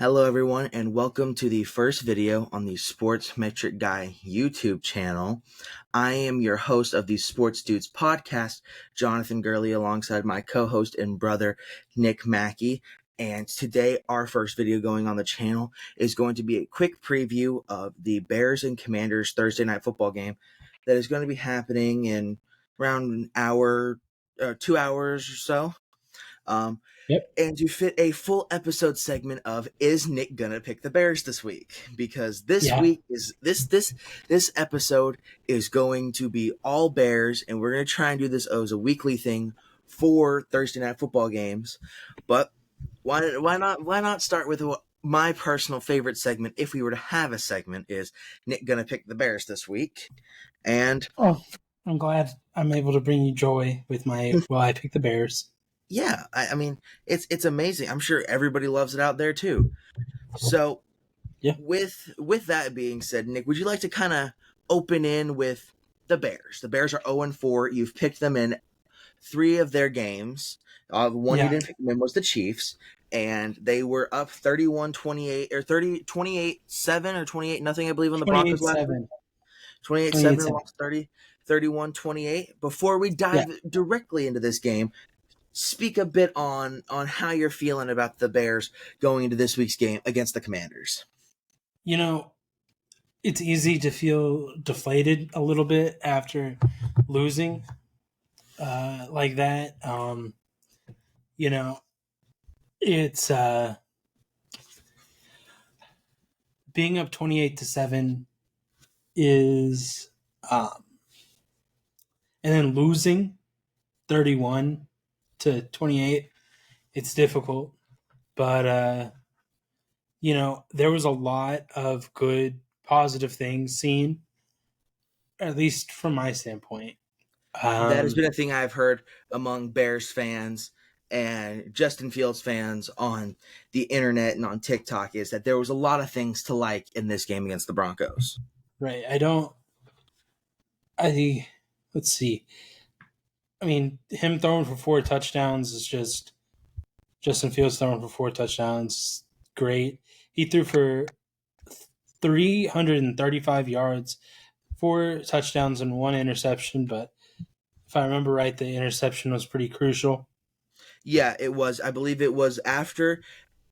Hello everyone and welcome to the first video on the Sports Metric Guy YouTube channel. I am your host of the Sports Dudes podcast, Jonathan Gurley, alongside my co-host and brother, Nick Mackey. And today our first video going on the channel is going to be a quick preview of the Bears and Commanders Thursday night football game that is going to be happening in around an hour, 2 hours or so. Yep. And to fit a full episode segment of Is Nick gonna pick the Bears this week? Because this week is this episode is going to be all Bears, and we're gonna try and do this as a weekly thing for Thursday night football games. But why not start with my personal favorite segment, if we were to have a segment, is Nick gonna pick the Bears this week? And I'm glad I'm able to bring you joy with my I picked the Bears. Yeah, I mean, it's amazing. I'm sure everybody loves it out there too. So, yeah. With that being said, Nick, would you like to kind of open in with the Bears? The Bears are 0-4. You've picked them in 3 of their games. The one you didn't pick them in was the Chiefs, and they were up 31-28 or 28-7 or 28-0, I believe, on the Broncos last week. 28-7 lost 31-28. Before we dive directly into this game, speak a bit on how you're feeling about the Bears going into this week's game against the Commanders. You know, it's easy to feel deflated a little bit after losing like that. It's being up 28-7 is and then losing 31-28, it's difficult. But, there was a lot of good, positive things seen, at least from my standpoint. That has been a thing I've heard among Bears fans and Justin Fields fans on the internet and on TikTok, is that there was a lot of things to like in this game against the Broncos. Right. Let's see. I mean, him throwing for 4 touchdowns is just Justin Fields throwing for 4 touchdowns. Great. He threw for 335 yards, 4 touchdowns, and 1 interception. But if I remember right, the interception was pretty crucial. Yeah, it was. I believe it was after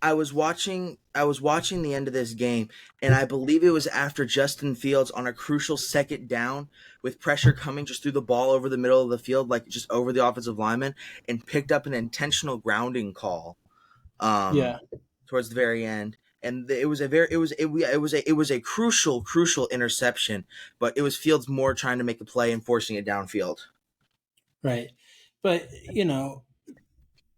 I was watching the end of this game, and I believe it was after Justin Fields on a crucial second down with pressure coming, just threw the ball over the middle of the field, like just over the offensive lineman, and picked up an intentional grounding call. Towards the very end, and it was a crucial interception, but it was Fields more trying to make the play and forcing it downfield. Right, but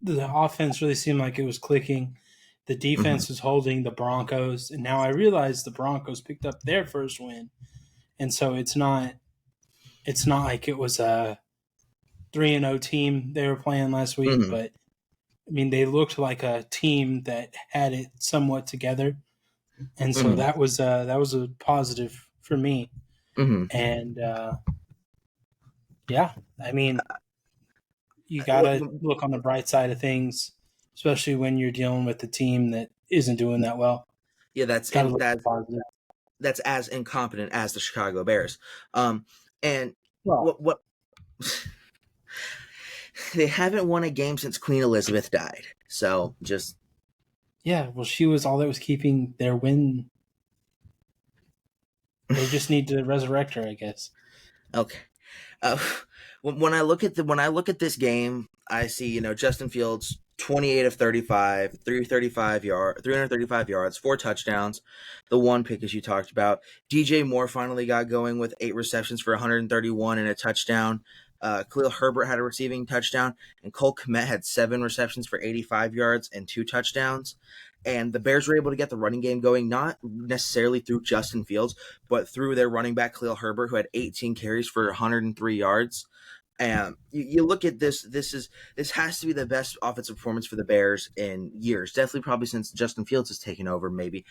the offense really seemed like it was clicking. The defense was holding the Broncos, and now I realize the Broncos picked up their first win, and so it's not like it was a 3-0 team they were playing last week, but I mean they looked like a team that had it somewhat together, and so that was a positive for me. And I mean, you gotta look on the bright side of things, especially when you're dealing with a team that isn't doing that well. Yeah, that's as incompetent as the Chicago Bears. What they haven't won a game since Queen Elizabeth died. So just she was all that was keeping their win. They just need to resurrect her, I guess. Okay. When I look at this game, I see Justin Fields 28 of 35, 335 yards, 4 touchdowns, the 1 pick as you talked about. DJ Moore finally got going with 8 receptions for 131 and a touchdown. Khalil Herbert had a receiving touchdown, and Cole Kmet had 7 receptions for 85 yards and 2 touchdowns. And the Bears were able to get the running game going, not necessarily through Justin Fields, but through their running back Khalil Herbert, who had 18 carries for 103 yards. And you look at this. This has to be the best offensive performance for the Bears in years. Definitely, probably since Justin Fields has taken over. Maybe,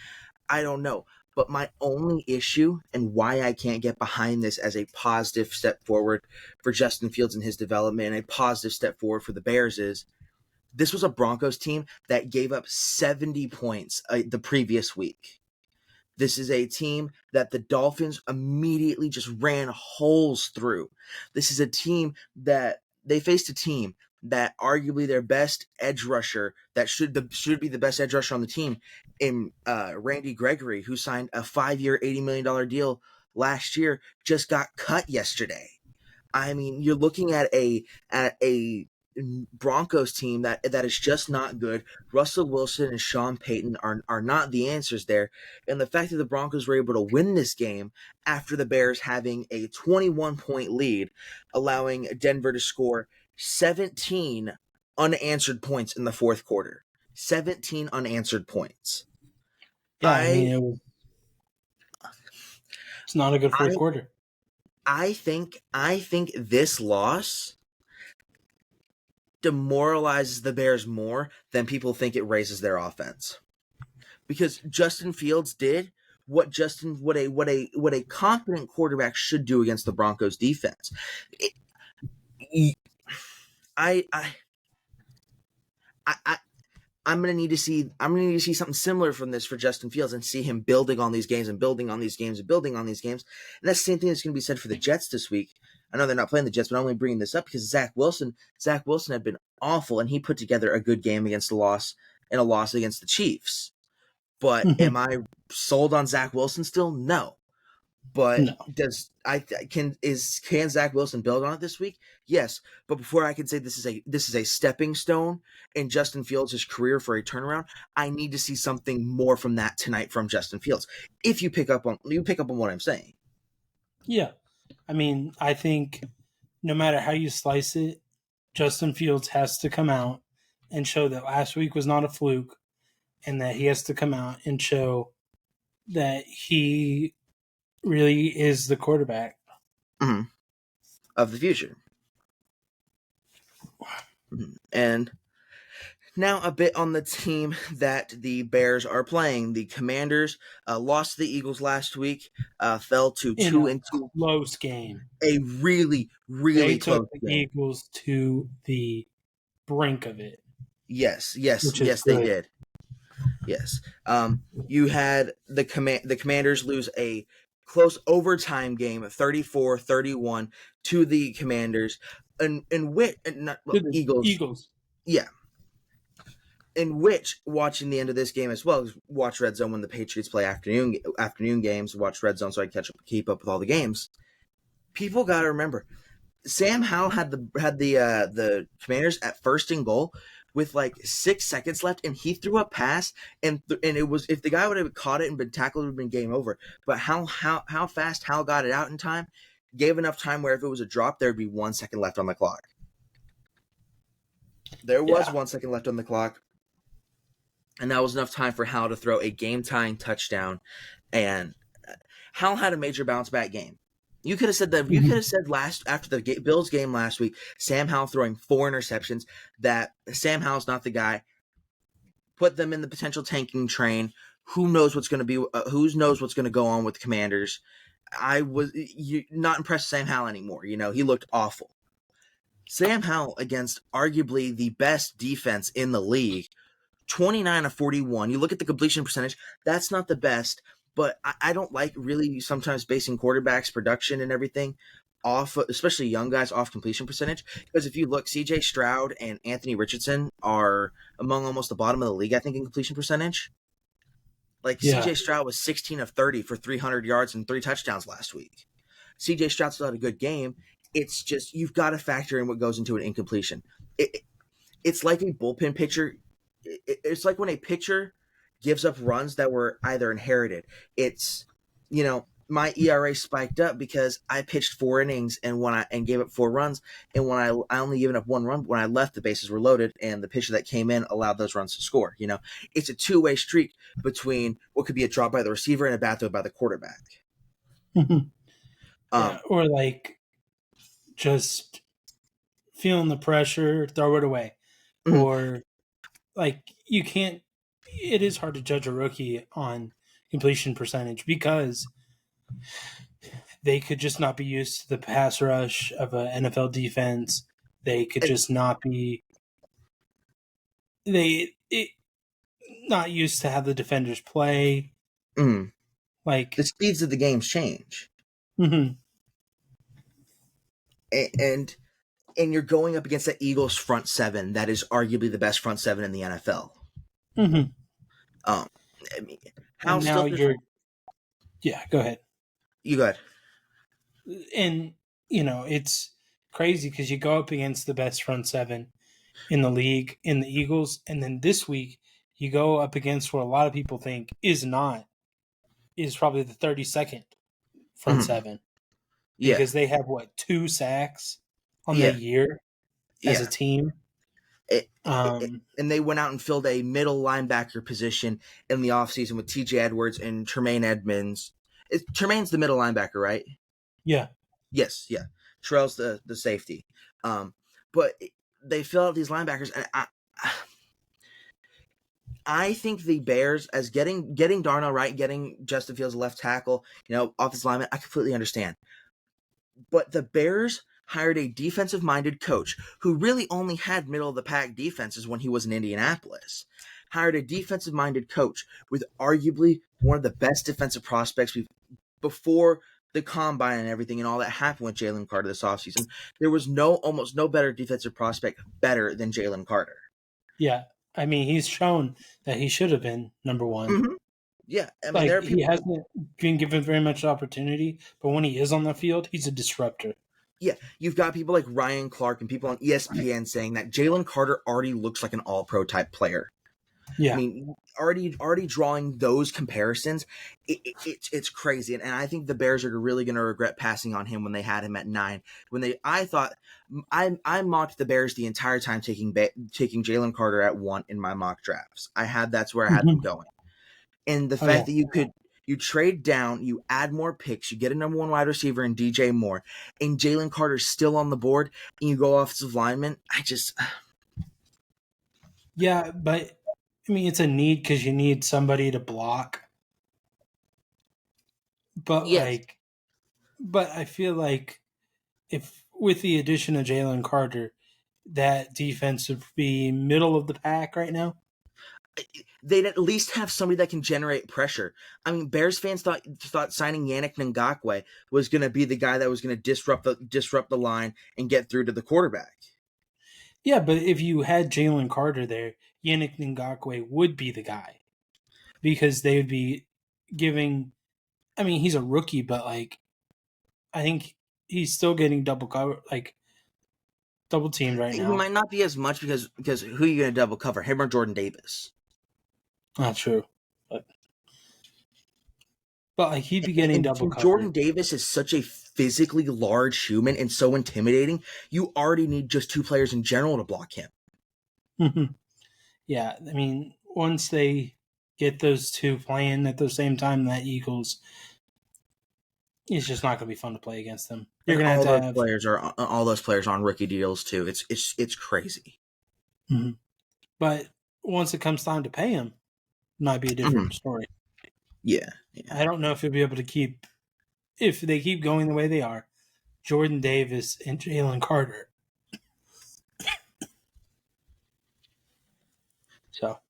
I don't know. But my only issue and why I can't get behind this as a positive step forward for Justin Fields and his development, and a positive step forward for the Bears, is This was a Broncos team that gave up 70 points the previous week. This is a team that the Dolphins immediately just ran holes through. This is a team that they faced a team that arguably their best edge rusher that should be the best edge rusher on the team in Randy Gregory, who signed a 5-year, $80 million deal last year, just got cut yesterday. I mean, you're looking at a Broncos team that is just not good. Russell Wilson and Sean Payton are not the answers there. And the fact that the Broncos were able to win this game after the Bears having a 21-point lead, allowing Denver to score 17 unanswered points in the fourth quarter. 17 unanswered points. Yeah, I mean, it's not a good fourth quarter. I think this loss demoralizes the Bears more than people think it raises their offense, because Justin Fields did what a confident quarterback should do against the Broncos defense. I'm gonna need to see something similar from this for Justin Fields, and see him building on these games and building on these games and building on these games. And that's the same thing that's going to be said for the Jets this week. I know they're not playing the Jets, but I'm only bringing this up because Zach Wilson had been awful, and he put together a good game against a loss against the Chiefs. But am I sold on Zach Wilson still? No. But No. Can Zach Wilson build on it this week? Yes. But before I can say this is a stepping stone in Justin Fields' career for a turnaround, I need to see something more from that tonight from Justin Fields. If you pick up on what I'm saying. Yeah. I mean, I think no matter how you slice it, Justin Fields has to come out and show that last week was not a fluke, and that he has to come out and show that he really is the quarterback of the future. And now a bit on the team that the Bears are playing. The Commanders lost to the Eagles last week, fell to 2-2. Close game. A really, really they close took the game. Eagles to the brink of it. Yes, they did. Yes. You had the Commanders lose a close overtime game, 34-31 to the Commanders, Eagles. Yeah. In which, watching the end of this game as well, watch Red Zone when the Patriots play afternoon games. Watch Red Zone so I can keep up with all the games. People got to remember, Sam Howell had the Commanders at first and goal with like 6 seconds left, and he threw a pass, and it was, if the guy would have caught it and been tackled, it would have been game over. But how fast Howell got it out in time gave enough time where if it was a drop, there would be 1 second left on the clock. There was 1 second left on the clock, and that was enough time for Howell to throw a game-tying touchdown. And Howell had a major bounce-back game. You could have said that. You could have said after the Bills game last week, Sam Howell throwing 4 interceptions, that Sam Howell's not the guy. Put them in the potential tanking train. Who knows what's going to be? Who knows what's going to go on with the Commanders? I was not impressed with Sam Howell anymore. He looked awful. Sam Howell against arguably the best defense in the league, 29 of 41. You look at the completion percentage. That's not the best. But I don't like really sometimes basing quarterbacks' production and everything off, especially young guys, off completion percentage. Because if you look, C.J. Stroud and Anthony Richardson are among almost the bottom of the league, I think, in completion percentage. C.J. Stroud was 16 of 30 for 300 yards and 3 touchdowns last week. C.J. Stroud still had a good game. It's just, you've got to factor in what goes into an incompletion. It's like a bullpen pitcher. It's like when a pitcher gives up runs that were either inherited. It's, my ERA spiked up because I pitched 4 innings and gave up 4 runs, and when I only given up 1 run, when I left, the bases were loaded, and the pitcher that came in allowed those runs to score. It's a 2-way streak between what could be a drop by the receiver and a bat throw by the quarterback. Or just feeling the pressure, throw it away, or you can't. It is hard to judge a rookie on completion percentage because they could just not be used to the pass rush of an NFL defense. They could just not be not used to how the defenders play. Mm. Like, The speeds of the games change, mm-hmm. and you're going up against the Eagles front seven that is arguably the best front seven in the NFL. Mm-hmm. I mean, how And now still yeah, go ahead. You go ahead. And it's crazy because you go up against the best front seven in the league in the Eagles, and then this week you go up against what a lot of people think is probably the 32nd front Mm-hmm. seven, Yeah, because they have 2 sacks on the yeah, year as a yeah. team. And they went out and filled a middle linebacker position in the offseason with TJ Edwards and Tremaine Edmonds. Tremaine's the middle linebacker, right? Yeah. Yes, yeah. Terrell's the safety. But they fill out these linebackers, and I think the Bears, as getting Darnell right, getting Justin Fields left tackle, offensive lineman, I completely understand. But the Bears hired a defensive-minded coach who really only had middle-of-the-pack defenses when he was in Indianapolis. Hired a defensive-minded coach with arguably one of the best defensive prospects before the combine and everything and all that happened with Jalen Carter this offseason. There was almost no better defensive prospect better than Jalen Carter. Yeah. I mean, he's shown that he should have been number one. Mm-hmm. Yeah, I mean, there are people. He hasn't been given very much opportunity, but when he is on the field, he's a disruptor. Yeah, you've got people like Ryan Clark and people on ESPN saying that Jalen Carter already looks like an all-pro type player. Yeah. I mean, already drawing those comparisons, it's crazy, and I think the Bears are really going to regret passing on him when they had him at 9. I mocked the Bears the entire time taking Jalen Carter at 1 in my mock drafts. That's where I had them going, and the fact that you trade down, you add more picks, you get a number 1 wide receiver in DJ Moore, and Jalen Carter's still on the board, and you go offensive lineman. Yeah, but I mean, it's a need because you need somebody to block. But yes. but I feel like if with the addition of Jalen Carter, that defense would be middle of the pack right now. They'd at least have somebody that can generate pressure. I mean, Bears fans thought signing Yannick Ngakoue was going to be the guy that was going to disrupt the line and get through to the quarterback. Yeah, but if you had Jalen Carter there, Yannick Ngakoue would be the guy, because they would be giving. I mean, he's a rookie, but I think he's still getting double teamed right now. He might not be as much because who are you going to double cover? Him or Jordan Davis? Not true, but he'd be getting double covered. Jordan Davis is such a physically large human and so intimidating. You already need just 2 players in general to block him. Mm-hmm. Yeah, I mean, once they get those 2 playing at the same time, that Eagles, it's just not going to be fun to play against them. You're going to have all those players on rookie deals too. It's crazy. Mm-hmm. But once it comes time to pay them, it might be a different story. Yeah. I don't know if you'll be able to if they keep going the way they are, Jordan Davis and Jalen Carter. So,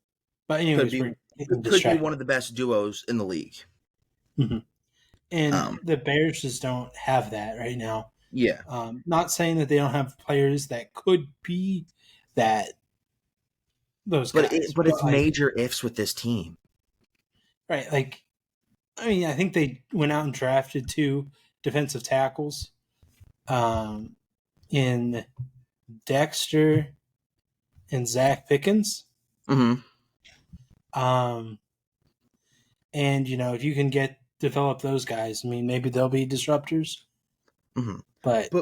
but anyways, could be one of the best duos in the league. Mm-hmm. And the Bears just don't have that right now. Yeah. Not saying that they don't have players that could be those guys. But it's major ifs with this team. Right. I mean, I think they went out and drafted 2 defensive tackles in Dexter and Zach Pickens. Mm-hmm. And, if you can develop those guys, I mean, maybe they'll be disruptors. Mm-hmm. But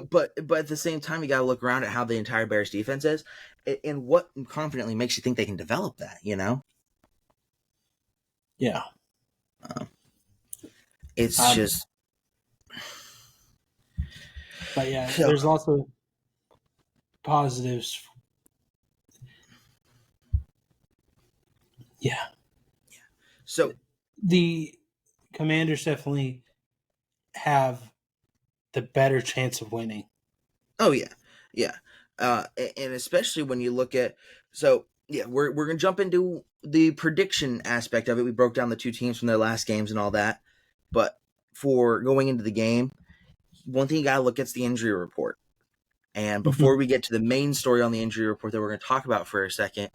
at the same time, you got to look around at how the entire Bears defense is, and what confidently makes you think they can develop that. Yeah. It's just. But yeah, there's also positives. Yeah. So the Commanders definitely have the better chance of winning. Oh yeah, yeah, and especially when you look at yeah, we're gonna jump into the prediction aspect of it. We broke down the two teams from their last games and all that, but for going into the game, one thing you gotta look at is the injury report. And before Mhm. we get to the main story on the injury report that we're going to talk about for a second,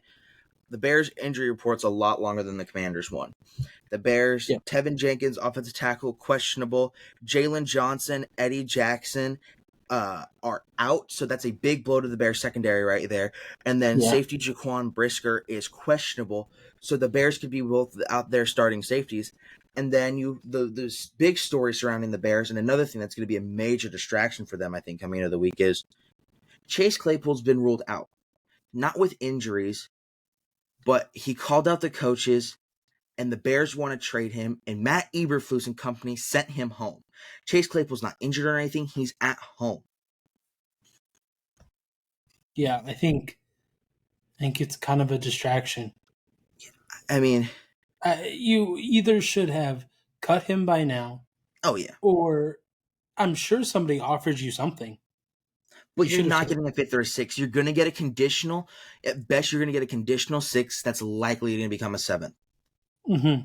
the Bears' injury report's a lot longer than the Commanders' one. The Bears, Yeah. Tevin Jenkins, offensive tackle, questionable. Jalen Johnson, Eddie Jackson are out, so that's a big blow to the Bears secondary right there. And then Yeah. safety Jaquan Brisker is questionable, so the Bears could be both out there starting safeties. And then this big story surrounding the Bears, and another thing that's going to be a major distraction for them, I think, coming into the week is Chase Claypool's been ruled out, not with injuries, but he called out the coaches, and the Bears want to trade him, and Matt Eberflus and company sent him home. Chase Claypool's not injured or anything; he's at home. Yeah. I think it's kind of a distraction. I mean, You either should have cut him by now, oh yeah, or I'm sure somebody offered you something. but You you're should have not taken getting a fifth or a sixth. You're going to get a conditional. At best, you're going to get a conditional six. That's likely going to become a seventh. it. Hmm.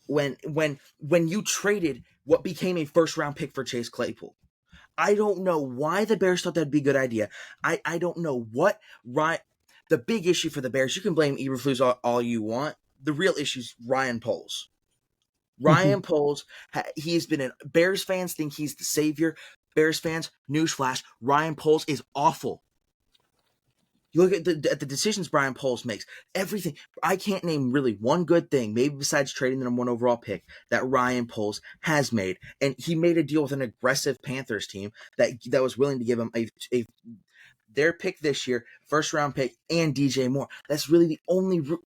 When you traded what became a first round pick for Chase Claypool, I don't know why the Bears thought that'd be a good idea. I don't know what right. The big issue for the Bears, you can blame Eberflus all you want. The real issue is Ryan Poles. Hmm. Ryan Poles, he's been Bears fans think he's the savior. Bears fans, newsflash, Ryan Poles is awful. You look at the decisions Brian Poles makes. Everything. I can't name really one good thing, maybe besides trading the number one overall pick, that Ryan Poles has made. And he made a deal with an aggressive Panthers team that was willing to give him a their pick this year, first round pick, and DJ Moore. That's really the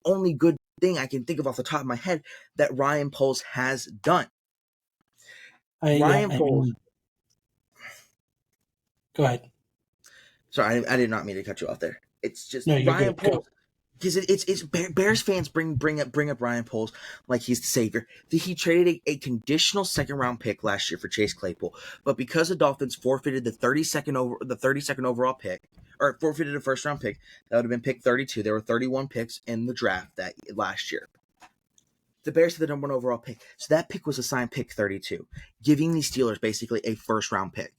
only good thing I can think of off the top of my head that Ryan Poles has done. Yeah. Ryan I Poles. mean, go ahead. Sorry, I did not mean to cut you off there. It's just No, you're Ryan good. Go. Poles. Because it's Bears fans bring up Ryan Poles like he's the savior. He traded a conditional second round pick last year for Chase Claypool, but because the Dolphins forfeited the 32nd overall pick, or forfeited a first round pick, that would have been pick 32. There were 31 picks in the draft that last year. The Bears had the number one overall pick, so that pick was assigned pick 32, giving the Steelers basically a first round pick.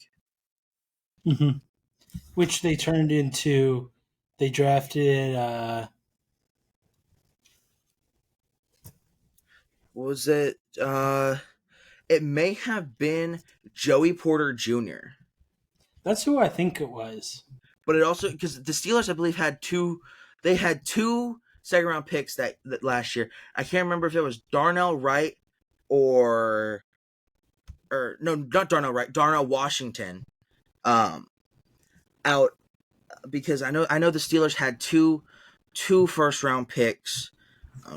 Hmm. Which they turned into. They drafted. What was it? It may have been Joey Porter Jr. That's who I think it was. But it also, because the Steelers, I believe, had two. They had two second round picks that last year. I can't remember if it was Darnell Wright or no, not Darnell Wright, Darnell Washington. Um, out because I know the Steelers had two first round picks.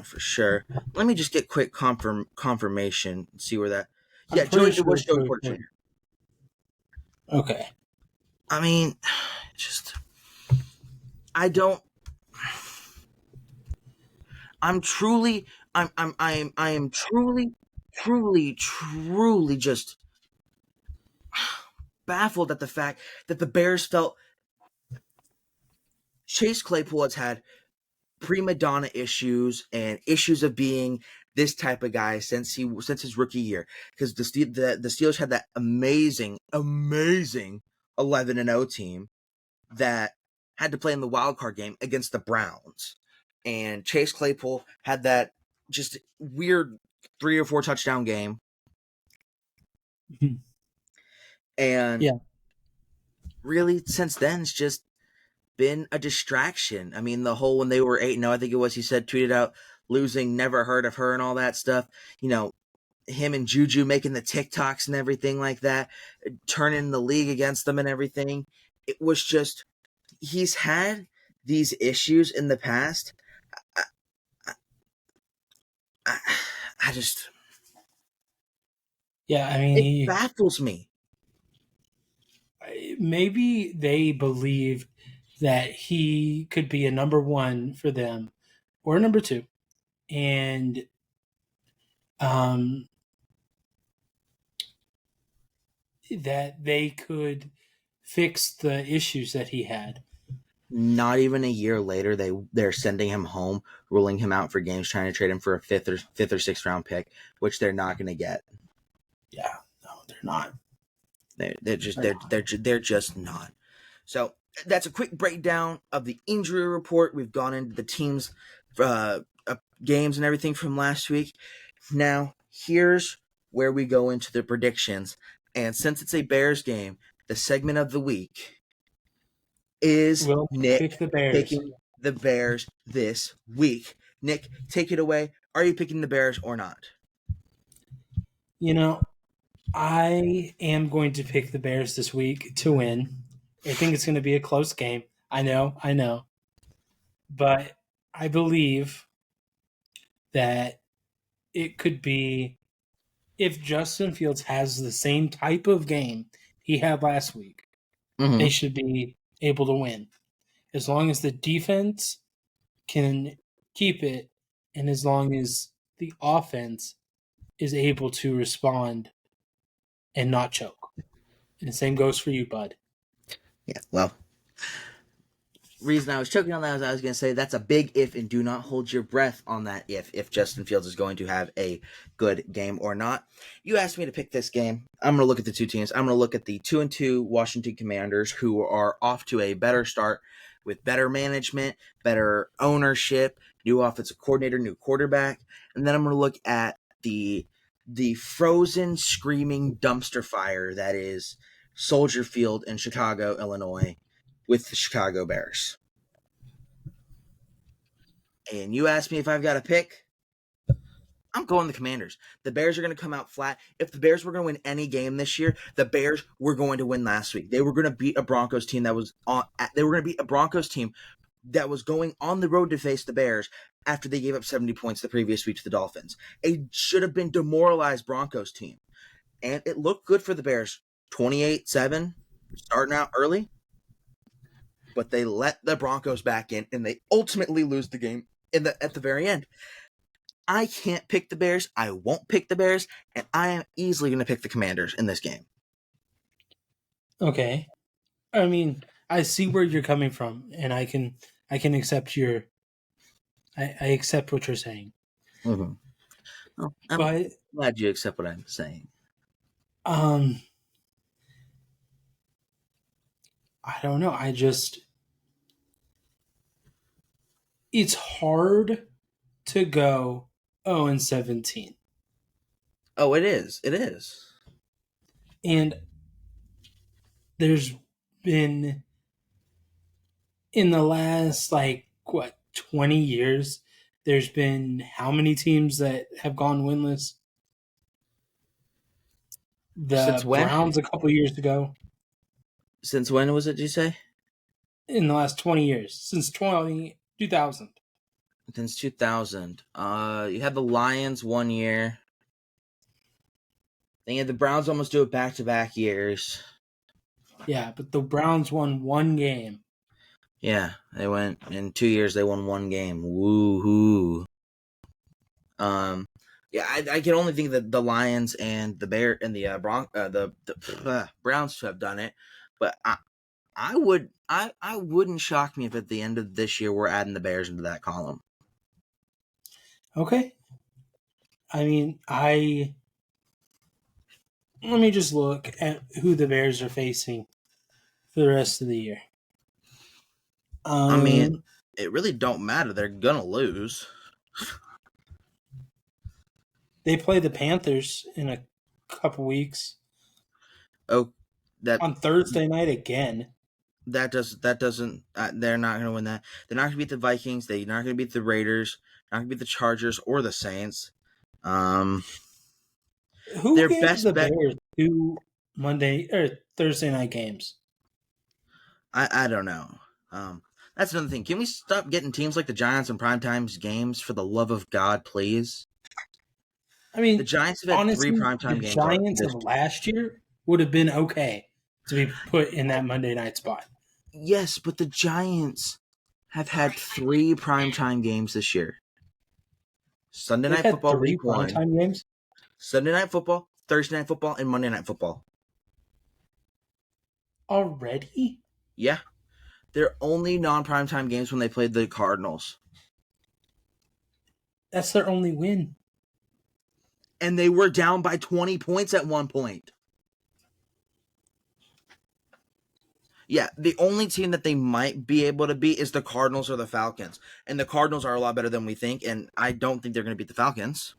For sure. Let me just get quick confirmation and see where that. I'm Yeah, pretty Joey. It sure was it's Joey Joey Porter Porter. Jr. Okay. I mean, just I don't. I'm truly. I am truly just baffled at the fact that the Bears felt Chase Claypool has had prima donna issues and issues of being this type of guy since his rookie year, because the Steelers had that amazing 11-0 team that had to play in the wild card game against the Browns, and Chase Claypool had that just weird 3 or 4 touchdown game, Mhm. and Yeah. really since then it's just been a distraction. I mean, the whole when they were 8-0, I think it was, he said, tweeted out, losing, never heard of her, and all that stuff. Him and Juju making the TikToks and everything like that, turning the league against them and everything. It was just, he's had these issues in the past. I, I, I just, Yeah. I it mean, baffles me. maybe they believed that he could be a number one for them or a number two, and um, that they could fix the issues that he had. Not even a year later, they're sending him home, ruling him out for games, trying to trade him for a fifth or sixth round pick, which they're not going to get. Yeah, no, they're not. They're just not. So that's a quick breakdown of the injury report. We've gone into the teams' games and everything from last week. Now here's where we go into the predictions. And since it's a Bears game, the segment of the week is Will Nick pick the Bears. picking the Bears this week. Nick, take it away. Are you picking the Bears or not? You know, I am going to pick the Bears this week to win. I think it's going to be a close game. I know. But I believe that it could be, if Justin Fields has the same type of game he had last week, they should be able to win. As long as the defense can keep it, and as long as the offense is able to respond and not choke. And the same goes for you, bud. Yeah, well, reason I was choking on that was I was going to say that's a big if, and do not hold your breath on that if Justin Fields is going to have a good game or not. You asked me to pick this game. I'm going to look at the two teams. I'm going to look at the 2-2 Washington Commanders, who are off to a better start with better management, better ownership, new offensive coordinator, new quarterback. And then I'm going to look at the frozen, screaming dumpster fire that is Soldier Field in Chicago, Illinois, with the Chicago Bears. And you asked me if I've got a pick. I'm going the Commanders. The Bears are going to come out flat. If the Bears were going to win any game this year, the Bears were going to win last week. They were going to beat a Broncos team that was on. They were going to beat a Broncos team that was going on the road to face the Bears after they gave up 70 points the previous week to the Dolphins. It should have been demoralized Broncos team, and it looked good for the Bears. 28-7, starting out early, but they let the Broncos back in, and they ultimately lose the game at the very end. I can't pick the Bears. I won't pick the Bears, and I am easily going to pick the Commanders in this game. Okay. I mean, I see where you're coming from, and I can accept your. I accept what you're saying. Mm-hmm. Well, I'm glad you accept what I'm saying. I don't know. It's hard to go 0-17. Oh, it is. It is. And there's been, in the last 20 years, there's been how many teams that have gone winless? The Browns a couple years ago. Since when was it, did you say? In the last 20 years. Since 2000. Since 2000. You had the Lions 1 year. Then you had the Browns almost do it back-to-back years. Yeah, but the Browns won one game. Yeah, they went in 2 years. They won one game. Woo-hoo. Yeah, I can only think that the Lions and the Bear and the Browns have done it, but I wouldn't shock me if at the end of this year we're adding the Bears into that column. Okay. I mean, let me just look at who the Bears are facing for the rest of the year. I mean, it really don't matter. They're gonna lose. They play the Panthers in a couple weeks. Oh, on Thursday night again. That doesn't. They're not going to win that. They're not going to beat the Vikings. They're not going to beat the Raiders. Not going to beat the Chargers or the Saints. Who gave the Bears 2 Monday or Thursday night games? I don't know. That's another thing. Can we stop getting teams like the Giants in primetime games for the love of God, please? I mean, the Giants have had 3 primetime games. The Giants of last year would have been okay to be put in that Monday night spot. Yes, but the Giants have had 3 primetime games this year. Sunday Night Football week 1. Primetime games? Sunday Night Football, Thursday Night Football, and Monday Night Football. Already? Yeah. Their only non-primetime games when they played the Cardinals. That's their only win. And they were down by 20 points at one point. Yeah, the only team that they might be able to beat is the Cardinals or the Falcons. And the Cardinals are a lot better than we think, and I don't think they're going to beat the Falcons.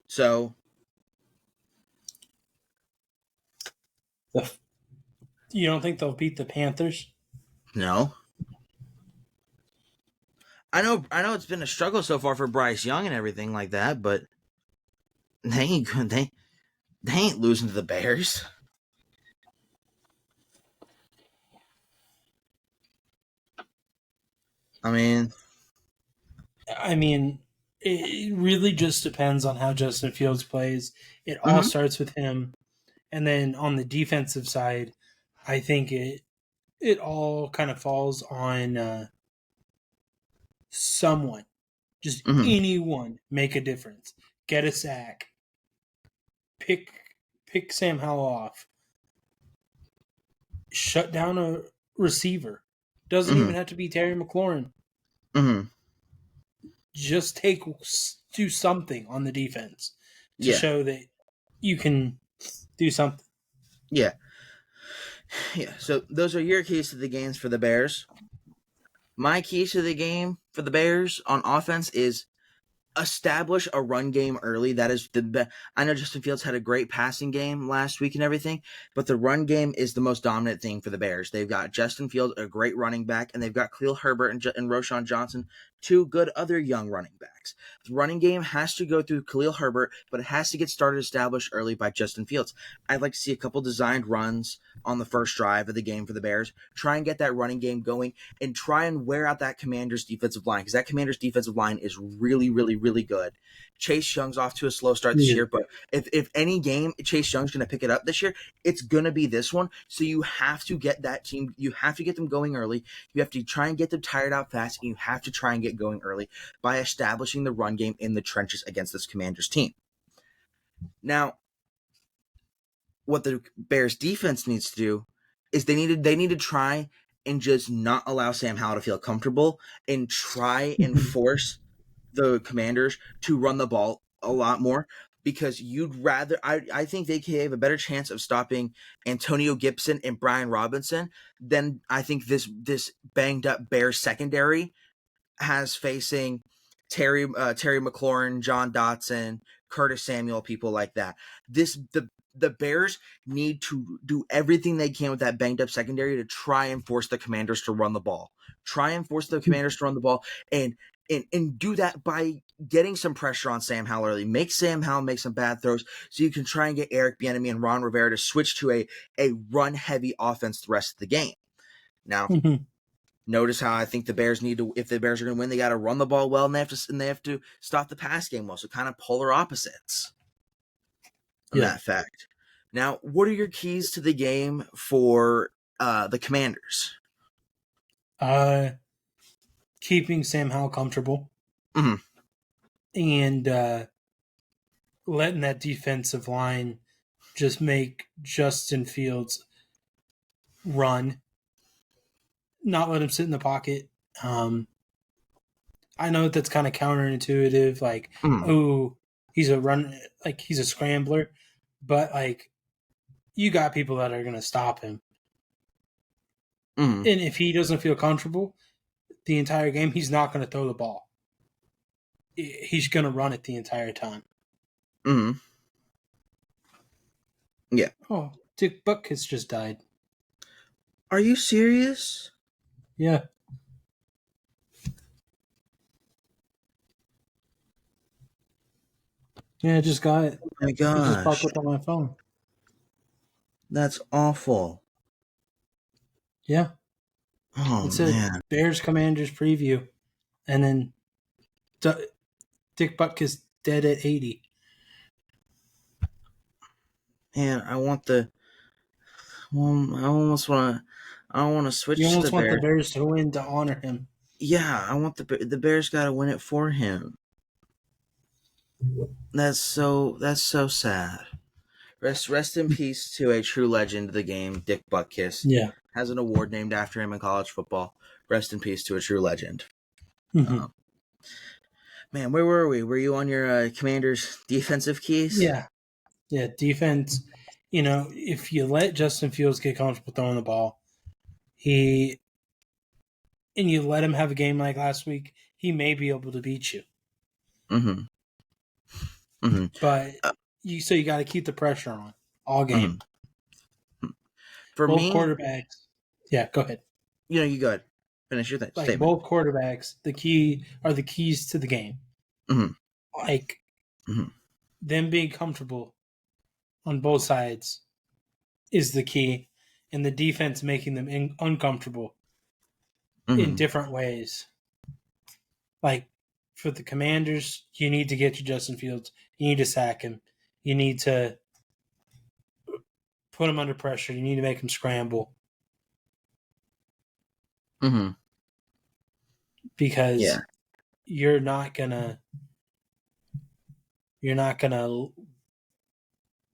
So, You don't think they'll beat the Panthers? no. I know it's been a struggle so far for Bryce Young and everything like that, but they ain't good. They ain't losing to the Bears. I mean, it really just depends on how Justin Fields plays. It all starts with him, and then on the defensive side, I think it all kind of falls on someone, just anyone, make a difference, get a sack, pick Sam Howell off, shut down a receiver. Doesn't even have to be Terry McLaurin. Just do something on the defense to show that you can do something. Yeah. So those are your keys to the games for the Bears. My keys to the game for the Bears on offense is establish a run game early. That is the best. I know Justin Fields had a great passing game last week and everything, but the run game is the most dominant thing for the Bears. They've got Justin Fields, a great running back, and they've got Khalil Herbert and Roschon Johnson, two good other young running backs. The running game has to go through Khalil Herbert, but it has to get started established early by Justin Fields. I'd like to see a couple designed runs on the first drive of the game for the Bears. Try and get that running game going and try and wear out that Commanders defensive line, because that Commanders defensive line is really, really, really good. Chase Young's off to a slow start this year, but if any game Chase Young's going to pick it up this year, it's going to be this one. So you have to get that team, you have to get them going early. You have to try and get them tired out fast, and you have to try and get going early by establishing the run game in the trenches against this Commanders team. Now, what the Bears defense needs to do is they need to try and just not allow Sam Howell to feel comfortable and try and force the Commanders to run the ball a lot more, because I think they have a better chance of stopping Antonio Gibson and Brian Robinson than I think this banged up Bears secondary has facing Terry McLaurin, John Dotson, Curtis Samuel, people like that. The Bears need to do everything they can with that banged up secondary to try and force the Commanders to run the ball. Try and force the Commanders to run the ball and do that by getting some pressure on Sam Howell early. Make Sam Howell make some bad throws so you can try and get Eric Bieniemy and Ron Rivera to switch to a run-heavy offense the rest of the game. Now, notice how I think the Bears need to, if the Bears are going to win, they got to run the ball well, and they have to stop the pass game well. So kind of polar opposites on that fact. Now, what are your keys to the game for the Commanders? Keeping Sam Howell comfortable, and letting that defensive line just make Justin Fields run, not let him sit in the pocket. I know that's kind of counterintuitive, like, oh, he's a scrambler, but like, you got people that are going to stop him. And if he doesn't feel comfortable the entire game, he's not going to throw the ball. He's going to run it the entire time. Yeah. Oh, Dick Butkus just died. Are you serious? Yeah. Yeah, I just got it. Oh my gosh. It just popped up on my phone. That's awful. Yeah. Oh, it's man. A Bears Commanders preview. And then Dick Butkus dead at 80. Man, I want the. Well, I want to switch. You almost to the want Bears. the Bears to win to honor him. Yeah, I want the Bears got to win it for him. That's so sad. Rest in peace to a true legend of the game, Dick Butkus. Yeah. Has an award named after him in college football. Rest in peace to a true legend. Mm-hmm. Man, where were we? Were you on your Commanders' defensive keys? Yeah. Yeah. Defense, if you let Justin Fields get comfortable throwing the ball, and you let him have a game like last week, he may be able to beat you. Mm-hmm. Mm-hmm. But you got to keep the pressure on all game. Mm-hmm. For Both me, quarterbacks. Yeah, go ahead. You go ahead. Finish your Like statement. both quarterbacks, the keys to the game. Mm-hmm. Like them being comfortable on both sides is the key, and the defense making them uncomfortable in different ways. Like for the Commanders, you need to get to Justin Fields. You need to sack him. You need to put him under pressure. You need to make him scramble. Mm-hmm. Because you're not gonna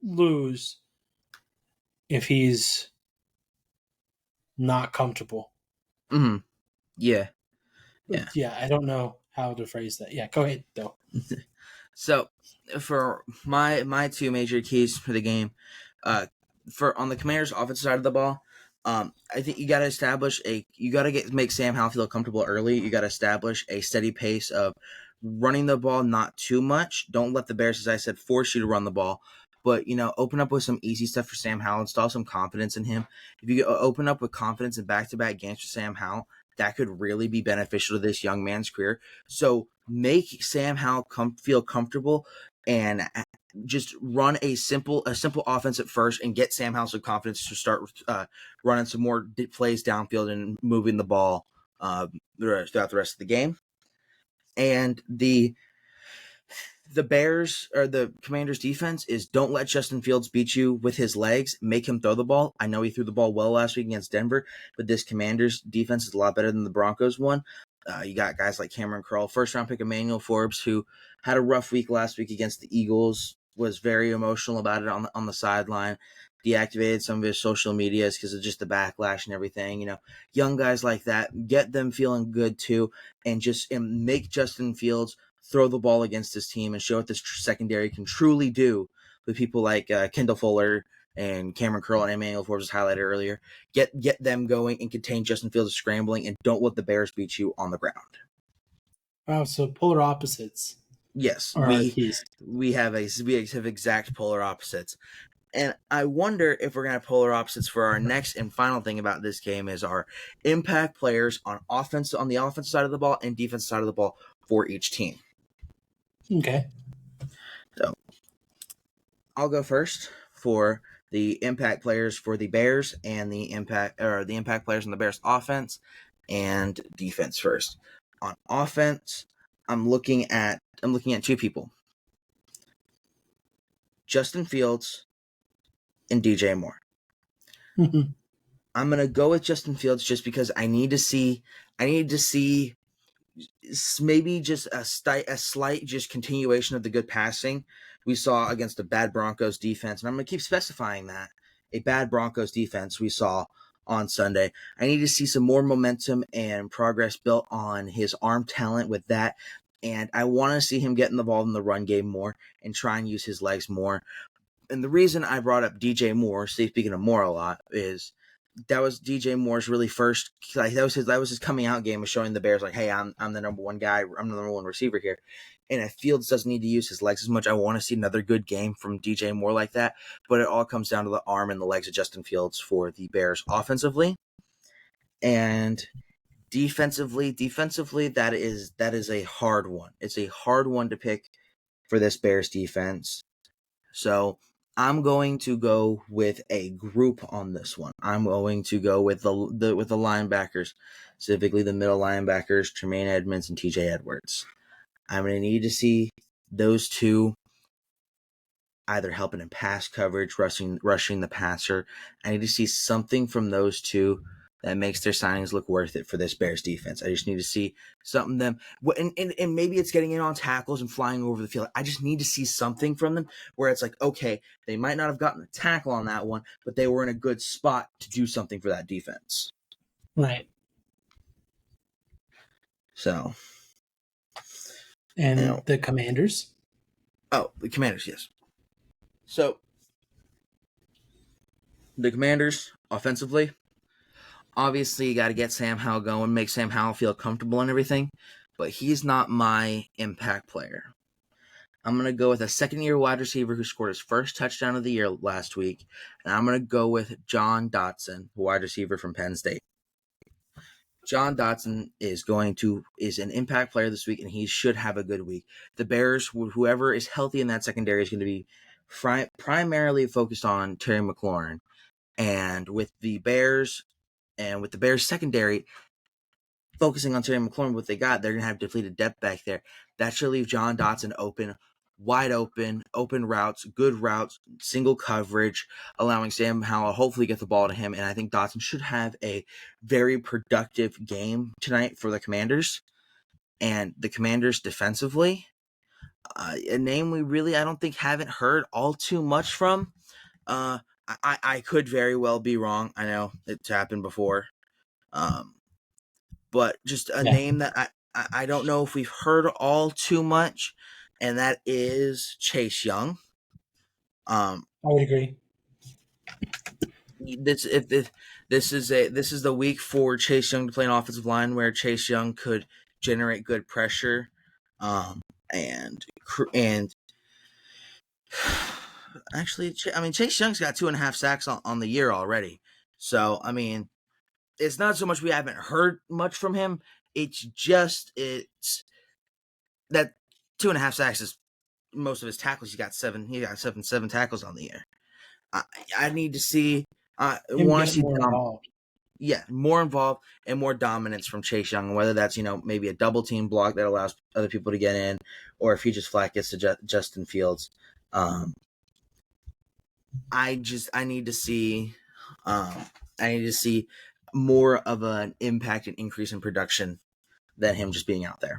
lose if he's not comfortable. Mm-hmm. Yeah. Yeah, I don't know how to phrase that. Yeah, go ahead though. So for my two major keys for the game, for on the Commanders' offensive side of the ball, I think you got to make Sam Howell feel comfortable early. You got to establish a steady pace of running the ball, not too much. Don't let the Bears, as I said, force you to run the ball. But open up with some easy stuff for Sam Howell. Install some confidence in him. If you open up with confidence in back-to-back games for Sam Howell, that could really be beneficial to this young man's career. So make Sam Howell feel comfortable and just run a simple offense at first and get Sam Howell some confidence to start running some more plays downfield and moving the ball throughout the rest of the game. And the Bears or the Commanders defense is don't let Justin Fields beat you with his legs. Make him throw the ball. I know he threw the ball well last week against Denver, but this Commanders defense is a lot better than the Broncos one. You got guys like Cameron Curl, first round pick Emmanuel Forbes, who had a rough week last week against the Eagles, was very emotional about it on the sideline, deactivated some of his social medias because of just the backlash and everything. Young guys like that, get them feeling good too, and make Justin Fields throw the ball against his team and show what this secondary can truly do with people like Kendall Fuller and Cameron Curl and Emmanuel Forbes was highlighted earlier. Get them going and contain Justin Fields scrambling, and don't let the Bears beat you on the ground. Wow, so polar opposites. Yes, we have exact polar opposites. And I wonder if we're going to have polar opposites for our next and final thing about this game is our impact players on the offensive side of the ball and defensive side of the ball for each team. Okay. So I'll go first for the impact players for the Bears and the impact players on the Bears offense and defense first. On offense, I'm looking at two people. Justin Fields and DJ Moore. Mm-hmm. I'm going to go with Justin Fields just because I need to see maybe just a slight just continuation of the good passing we saw against a bad Broncos defense. And I'm going to keep specifying that. A bad Broncos defense we saw on Sunday. I need to see some more momentum and progress built on his arm talent with that. And I want to see him get in the ball in the run game more and try and use his legs more. And the reason I brought up DJ Moore, speaking of Moore a lot, is that was DJ Moore's really first, like that was his coming out game of showing the Bears like, hey, I'm the number one guy, I'm the number one receiver here. And if Fields doesn't need to use his legs as much, I want to see another good game from DJ Moore like that. But it all comes down to the arm and the legs of Justin Fields for the Bears offensively. And defensively, that is a hard one. It's a hard one to pick for this Bears defense. So I'm going to go with a group on this one. I'm going to go with the linebackers, specifically the middle linebackers, Tremaine Edmunds and TJ Edwards. I'm going to need to see those two either helping in pass coverage, rushing the passer. I need to see something from those two that makes their signings look worth it for this Bears defense. I just need to see something them, and maybe it's getting in on tackles and flying over the field. I just need to see something from them where it's like, okay, they might not have gotten a tackle on that one, but they were in a good spot to do something for that defense. Right. So, and the Commanders. Oh, the Commanders, yes. So, the Commanders, offensively, obviously you got to get Sam Howell going, make Sam Howell feel comfortable and everything, but he's not my impact player. I'm going to go with a second-year wide receiver who scored his first touchdown of the year last week, and I'm going to go with John Dotson, wide receiver from Penn State. John Dotson is an impact player this week, and he should have a good week. The Bears, whoever is healthy in that secondary, is going to be primarily focused on Terry McLaurin. And with the Bears secondary focusing on Terry McLaurin, what they got, they're going to have depleted depth back there. That should leave John Dotson wide open routes, good routes, single coverage, allowing Sam Howell hopefully get the ball to him. And I think Dotson should have a very productive game tonight for the Commanders. And the Commanders defensively, a name we really, I don't think, haven't heard all too much from. I could very well be wrong. I know it's happened before. But just a name that I don't know if we've heard all too much, and that is Chase Young. I would agree. This is the week for Chase Young to play an offensive line where Chase Young could generate good pressure, and actually, I mean, Chase Young's got 2.5 sacks on the year already. So, I mean, it's not so much we haven't heard much from him. It's that 2.5 sacks is most of his tackles. He got seven tackles on the year. I need to see. I want to see more involved. Yeah, more involved and more dominance from Chase Young. Whether that's maybe a double team block that allows other people to get in, or if he just flat gets to Justin Fields. I need to see. I need to see more of an impact and increase in production than him just being out there.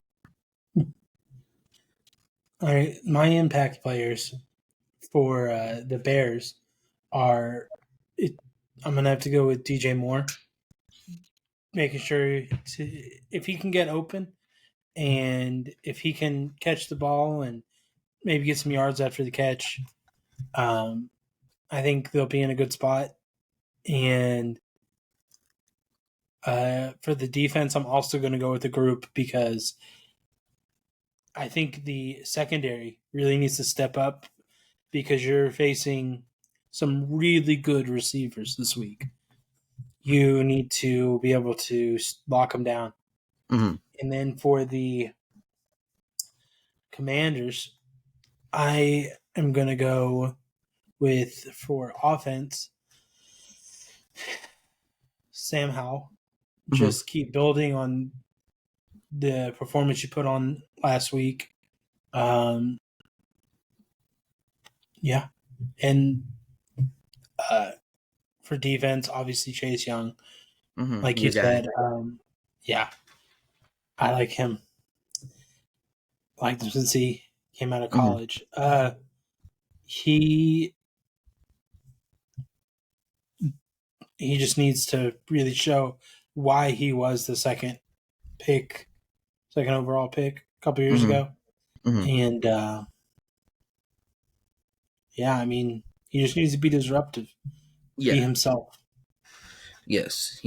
All right, my impact players for the Bears are. I'm gonna have to go with DJ Moore, making sure if he can get open, and if he can catch the ball and maybe get some yards after the catch, I think they'll be in a good spot. And for the defense, I'm also going to go with the group because I think the secondary really needs to step up because you're facing some really good receivers this week. You need to be able to lock them down. Mm-hmm. And then for the Commanders, I am going to go with, for offense, Sam Howell. Mm-hmm. Just keep building on the performance you put on last week. Yeah. And for defense, obviously Chase Young. Mm-hmm. Like you said, yeah. I like him. I liked him since he came out of college. Mm-hmm. He just needs to really show why he was the second overall pick a couple years ago. Mm-hmm. And yeah, I mean, he just needs to be disruptive. Yeah. Be himself. Yes.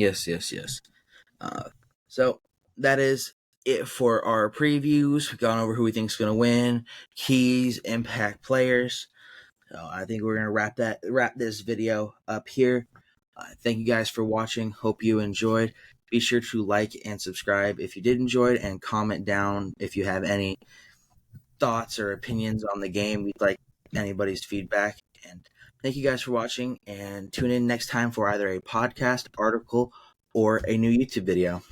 So that is it for our previews. We've gone over who we think is going to win, keys, impact players. So I think we're going to wrap this video up here. Thank you guys for watching. Hope you enjoyed. Be sure to like and subscribe if you did enjoy it, and comment down if you have any thoughts or opinions on the game. We'd like anybody's feedback. And thank you guys for watching, and tune in next time for either a podcast, article, or a new YouTube video.